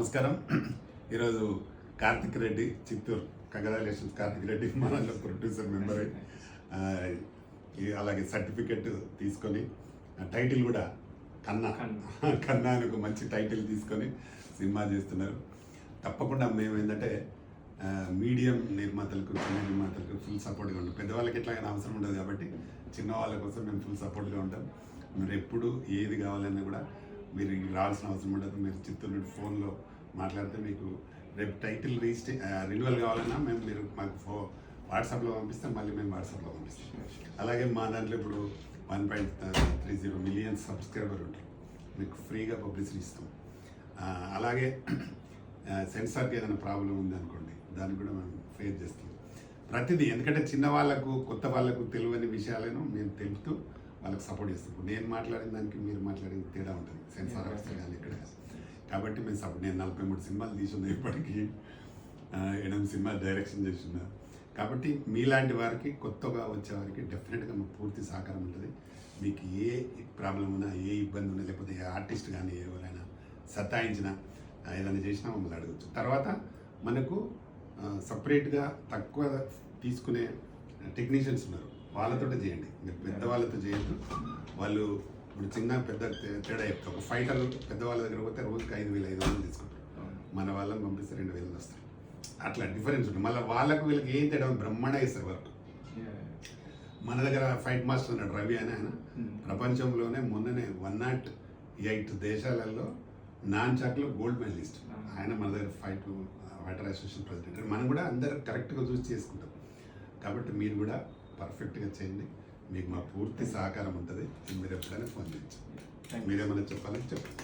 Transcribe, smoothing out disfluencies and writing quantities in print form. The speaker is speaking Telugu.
నమస్కారం. ఈరోజు కార్తిక్ రెడ్డి చిత్తూరు, కంగ్రాచులేషన్స్ కార్తిక్ రెడ్డి, మన ప్రొడ్యూసర్ మెంబర్ అలాగే సర్టిఫికెట్ తీసుకొని టైటిల్ కూడా కన్నా కన్నా అని ఒక మంచి టైటిల్ తీసుకొని సినిమా చేస్తున్నారు. తప్పకుండా మేము ఏంటంటే మీడియం నిర్మాతలకు, చిన్న నిర్మాతలకు ఫుల్ సపోర్ట్గా ఉంటాం. పెద్దవాళ్ళకి ఎట్లాగైనా అవసరం ఉండదు కాబట్టి చిన్న వాళ్ళ కోసం మేము ఫుల్ సపోర్ట్గా ఉంటాం. మీరు ఎప్పుడు ఏది కావాలన్నా కూడా మీరు రావాల్సిన అవసరం ఉండదు. మీరు చిత్తూరు నుండి ఫోన్లో మాట్లాడితే మీకు రేపు టైటిల్ రెన్యువల్ కావాలన్నా మీరు మాకు వాట్సాప్లో పంపిస్తాం, మళ్ళీ మేము వాట్సాప్లో పంపిస్తాం. అలాగే మా దాంట్లో ఇప్పుడు 1.30 మిలియన్ సబ్స్క్రైబర్ ఉంటారు, మీకు ఫ్రీగా పబ్లిసిటీ ఇస్తాం. అలాగే సెన్సార్కి ఏదైనా ప్రాబ్లం ఉంది అనుకోండి, దాన్ని కూడా మేము ఫేస్ చేస్తాం. ప్రతిదీ, ఎందుకంటే చిన్న వాళ్ళకు, కొత్త వాళ్ళకు తెలియని విషయాలను మేము తెలుపుతూ వాళ్ళకి సపోర్ట్ చేస్తాం. ఇప్పుడు నేను మాట్లాడిన దానికి మీరు మాట్లాడిన తేడా ఉంటుంది, సెన్సార్ వ్యవస్థ కానీ ఇక్కడ. కాబట్టి మేము సపోర్ట్, నేను 43 సినిమాలు తీసున్నా, ఇప్పటికీ 8 సినిమాలు డైరెక్షన్ చేస్తున్నా. కాబట్టి మీలాంటి వారికి, కొత్తగా వచ్చే వారికి డెఫినెట్గా మాకు పూర్తి సహకారం ఉంటుంది. మీకు ఏ ప్రాబ్లం ఉన్నా, ఏ ఇబ్బంది ఉన్నా, లేకపోతే ఏ ఆర్టిస్ట్ కానీ ఎవరైనా సతాయించినా, ఏదైనా చేసినా మమ్మల్ని అడగచ్చు. తర్వాత మనకు సపరేట్గా తక్కువ తీసుకునే టెక్నీషియన్స్ ఉన్నారు, వాళ్ళతో చేయండి. మీరు పెద్దవాళ్ళతో చేయొద్దు. వాళ్ళు ఇప్పుడు చిన్న పెద్ద తేడా చెప్తారు. ఒక ఫైటర్ పెద్దవాళ్ళ దగ్గర పోతే రోజుకి 5,500 తీసుకుంటారు, మన వాళ్ళని పంపిస్తే 2,000 వస్తాయి. అట్లా డిఫరెన్స్ ఉంటుంది. మళ్ళీ వాళ్ళకు వీళ్ళకి ఏం తేడా, బ్రహ్మాండ వేస్తారు వర్క్. మన దగ్గర ఫైట్ మాస్టర్ ఉన్నాడు రవి అని, ఆయన ప్రపంచంలోనే మొన్ననే 108 దేశాలలో నాన్ చాక్లో గోల్డ్ మెడలిస్ట్. ఆయన మన దగ్గర ఫైటర్ అసోసియేషన్ ప్రెసిడెంట్. మనం కూడా అందరు కరెక్ట్గా చూసి చేసుకుంటాం. కాబట్టి మీరు కూడా పర్ఫెక్ట్గా చేయండి, మీకు మా పూర్తి సహకారం ఉంటుంది. మీరు ఎప్పుడైనా ఫోన్ చేయొచ్చు. మీరేమైనా చెప్పాలని చెప్పండి.